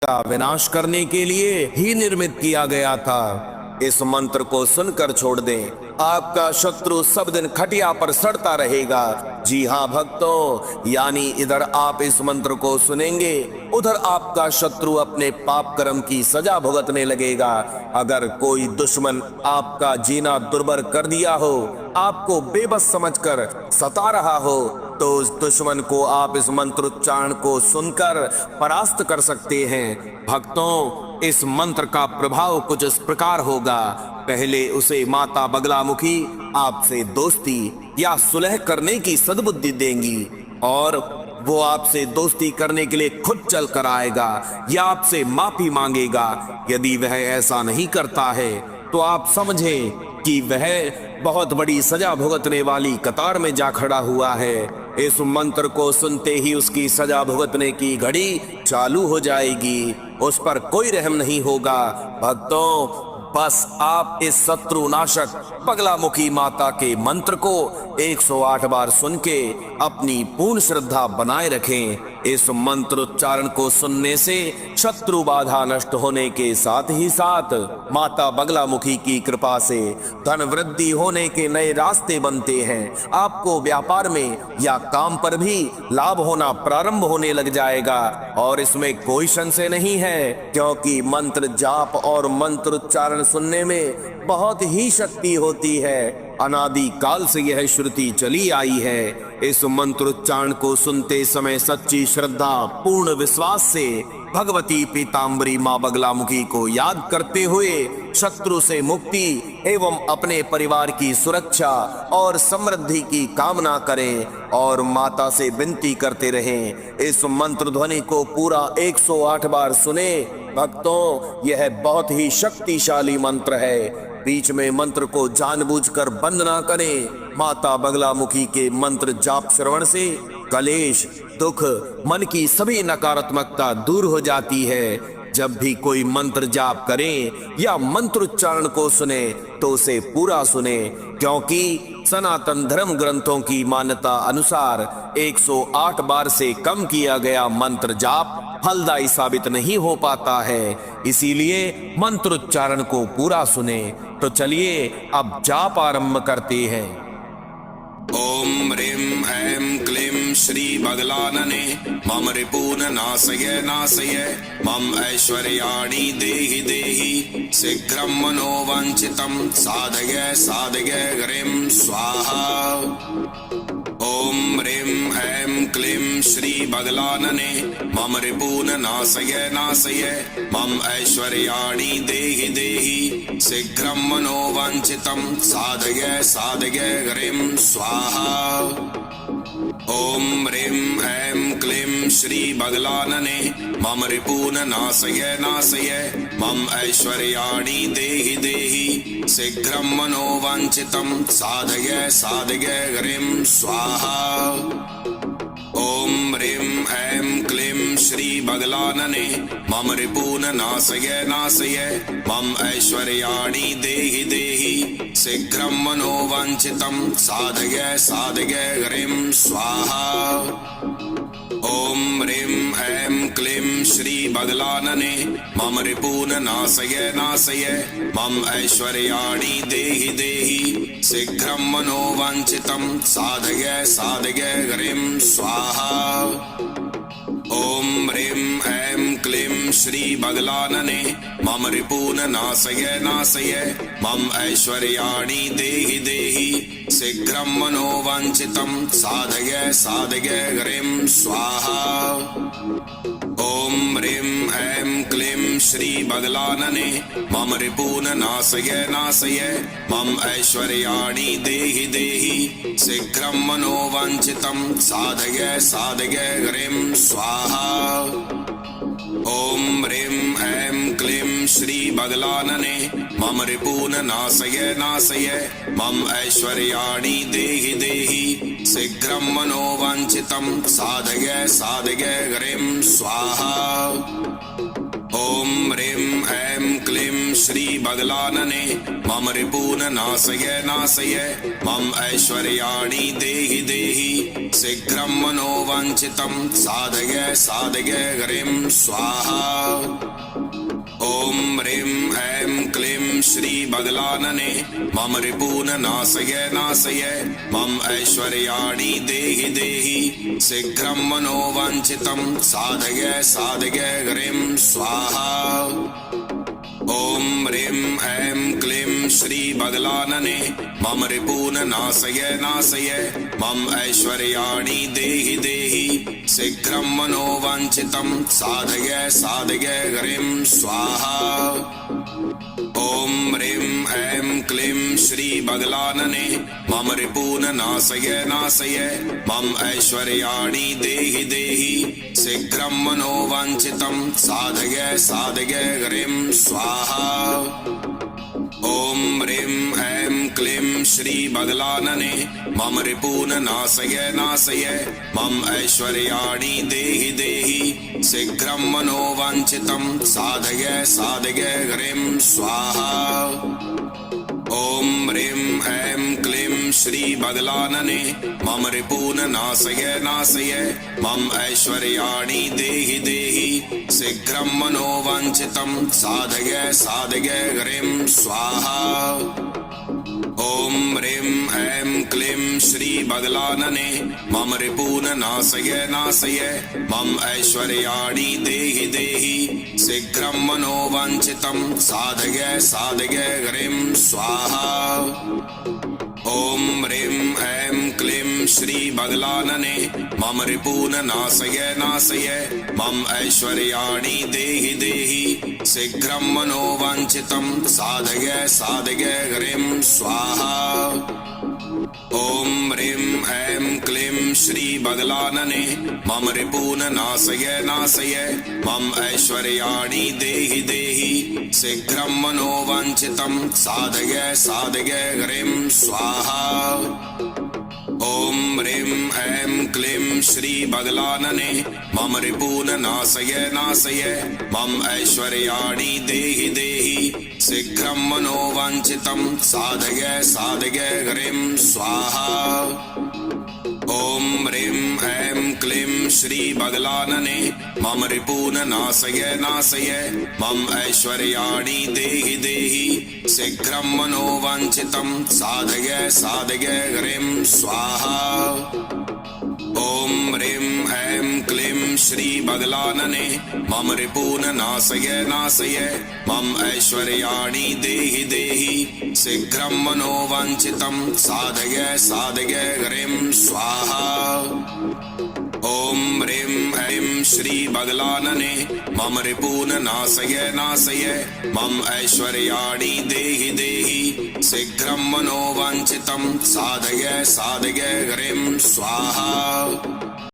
का विनाश करने के लिए ही निर्मित किया गया था। इस मंत्र को सुनकर छोड़ दें, आपका शत्रु सब दिन खटिया पर सड़ता रहेगा। जी हाँ भक्तों, यानी इधर आप इस मंत्र को सुनेंगे, उधर आपका शत्रु अपने पाप कर्म की सजा भुगतने लगेगा। अगर कोई दुश्मन आपका जीना दुर्भर कर दिया हो, आपको बेबस समझकर सता रहा हो, तो उस दुश्मन को आप इस मंत्रोच्चारण को सुनकर परास्त कर सकते हैं। भक्तों, इस मंत्र का प्रभाव कुछ इस प्रकार होगा। पहले उसे माता बगलामुखी आपसे दोस्ती या सुलह करने की सद्बुद्धि देंगी और वो आपसे दोस्ती करने के लिए खुद चल कर आएगा या आपसे माफी मांगेगा। यदि वह ऐसा नहीं करता है तो आप समझें कि वह बहुत बड़ी सजा भुगतने वाली कतार में जा खड़ा हुआ है। इस मंत्र को सुनते ही उसकी सजा भुगतने की घड़ी चालू हो जाएगी, उस पर कोई रहम नहीं होगा। भक्तों, बस आप इस शत्रु नाशक बगलामुखी माता के मंत्र को 108 बार सुन के अपनी पूर्ण श्रद्धा बनाए रखें। इस मंत्रोच्चारण को सुनने से शत्रु बाधा नष्ट होने के साथ ही साथ माता बगलामुखी की कृपा से धन वृद्धि होने के नए रास्ते बनते हैं। आपको व्यापार में या काम पर भी लाभ होना प्रारंभ होने लग जाएगा और इसमें कोई संशय नहीं है, क्योंकि मंत्र जाप और मंत्रोच्चारण सुनने में बहुत ही शक्ति होती है। अनादि काल से यह श्रुति चली आई है। इस मंत्रोच्चारण को सुनते समय सच्ची श्रद्धा पूर्ण विश्वास से भगवती पीताम्बरी मां बगलामुखी को याद करते हुए शत्रु से मुक्ति एवं अपने परिवार की सुरक्षा और समृद्धि की कामना करें और माता से विनती करते रहें। इस मंत्र ध्वनि को पूरा 108 बार सुने। भक्तों, यह बहुत ही शक्तिशाली मंत्र है। बीच में मंत्र को जानबूझकर बंद ना करें। माता बगलामुखी के मंत्र जाप श्रवण से कलेश, दुख, मन की सभी नकारात्मकता दूर हो जाती है। जब भी कोई मंत्र जाप करें या मंत्रोच्चारण को सुने तो उसे पूरा सुने, क्योंकि सनातन धर्म ग्रंथों की मान्यता अनुसार 108 बार से कम किया गया मंत्र जाप फलदायी साबित नहीं हो पाता है। इसीलिए मंत्रोच्चारण को पूरा सुने। तो चलिए अब जाप आरंभ करते हैं। ओम ह्रीं ऐं क्लीं श्री बगलानने मम रिपून नाशय नाशय मम ऐश्वर्याणि देहि देहि शीघ्रं मनोवांछितं साधय साधय ह्रीं स्वाहा। ओम ह्रीं ऐं क्लीं श्री बगलानने मम रिपून नाशय नाशय मम ऐश्वर्याणि देहि देहि शीघ्रं मनोवांछितं साधय साधय ह्रीं स्वाहा। ओम ह्रीं ऐं क्लीं श्री बगलानने मम रिपून नाशय नाशय मम ऐश्वर्याणि देहि देहि शीघ्रं मनोवांछितं साधय साधय ह्रीं स्वाहा। ओम ह्रीं ऐं क्लीं श्री बगलानने मम रिपून नाशय नाशय मम ऐश्वर्याणि देहि देहि शीघ्रं मनोवांछितं साधय साधय ह्रीं स्वाहा। ओम ह्रीं ऐं क्लीं श्री बगलानने मम रिपून नाशय नाशय मम ऐश्वर्याणि देहि देहि शीघ्रं मनोवांछितं साधय साधय ह्रीं स्वाहा। ओम ह्रीं ऐं क्लीं श्री बगलानने मम रिपून नाशय नाशय मम ऐश्वर्याणि देहि देहि शीघ्रं मनोवांछितं साधय साधय ह्रीं स्वाहा। ओम ह्रीं ऐं क्लीं श्री बगलानने मम रिपून नाशय नाशय मम ऐश्वर्याणि देहि देहि शीघ्रं मनोवांछितं साधय साधय ह्रीं स्वाहा। ओम ह्रीं ऐं क्लीं श्री बगलानने मम रिपून नाशय नाशय मम ऐश्वर्याणि देहि देहि शीघ्रं मनोवांछितं साधय साधय ह्रीं स्वाहा। ओम ह्रीं ऐं क्लीं श्री बगलानने मम रिपून नाशय नाशय मम ऐश्वर्याणि देहि देहि शीघ्रं मनोवाञ्छितं साधय साधय ह्रीं स्वाहा। ओम ह्रीं ऐं क्लीं श्री बगलानने मम रिपून नाशय नाशय मम ऐश्वर्याणि देहि देहि शीघ्रं मनोवाञ्छितं साधय साधय ह्रीं स्वाहा। ओम ह्रीं ऐं क्लीं श्री बगलानने मम रिपून नाशय नाशय मम ऐश्वर्याणि देहि देहि शीघ्रं मनोवाञ्छितं साधय साधय ह्रीं स्वाहा। ओम ह्रीं ऐं क्लीं श्री बगलानने मम रिपून नाशय नाशय मम ऐश्वर्याणि देहि देहि शीघ्रं मनोवाञ्छितं साधय साधय ह्रीं स्वाहा। ओम ह्रीं ऐं क्लीं श्री बगलानने मम रिपून नाशय नाशय मम ऐश्वर्याणि देहि देहि शीघ्रं मनोवाञ्छितं साधय साधय ह्रीं स्वाहा। ओम ह्रीं ऐं क्लीं श्री बगलानने मम रिपून नाशय नाशय मम ऐश्वर्याणि देहि देहि शीघ्रं मनोवाञ्छितं साधय साधय ह्रीं स्वाहा। ओम ह्रीं ऐं क्लीं श्री बगलानने मम रिपून नाशय नाशय मम ऐश्वर्याणि देहि देहि शीघ्रं मनोवाञ्छितं साधय साधय ह्रीं स्वाहा। ओम ह्रीं ऐं क्लीं श्री बगलानने मम रिपून नाशय नाशय मम ऐश्वर्याणि देहि देहि शीघ्रं मनोवाञ्छितं साधय साधय ह्रीं स्वाहा। ओम ह्रीं ऐं क्लीं श्री बगलानने मम रिपून नाशय नाशय मम ऐश्वर्याणि देहि देहि शीघ्रं मनोवाञ्छितं साधय साधय ह्रीं स्वाहा। ओम ह्रीं ऐं क्लीं श्री बगलानने मम रिपून नाशय नाशय मम ऐश्वर्याणि देहि देहि शीघ्रं मनोवाञ्छितं साधय साधय ह्रीं स्वाहा। ओम ह्रीं ऐं क्लीं श्री बगलानने मम रिपून नाशय नाशय मम ऐश्वर्याणि देहि देहि शीघ्रं मनोवाञ्छितं साधय साधय ह्रीं स्वाहा। ओम ह्रीं ऐं क्लीं श्री बगलानने मम रिपून नाशय नाशय मम ऐश्वर्याणि देहि देहि शीघ्रं मनोवाञ्छितं साधय साधय ह्रीं स्वाहा। ओम ह्रीं ऐं श्री बगलानने मम रिपून नाशय नाशय मम ऐश्वर्याणि देहि देहि शीघ्रं मनोवाञ्छितं साधय साधय ह्रीं स्वाहा।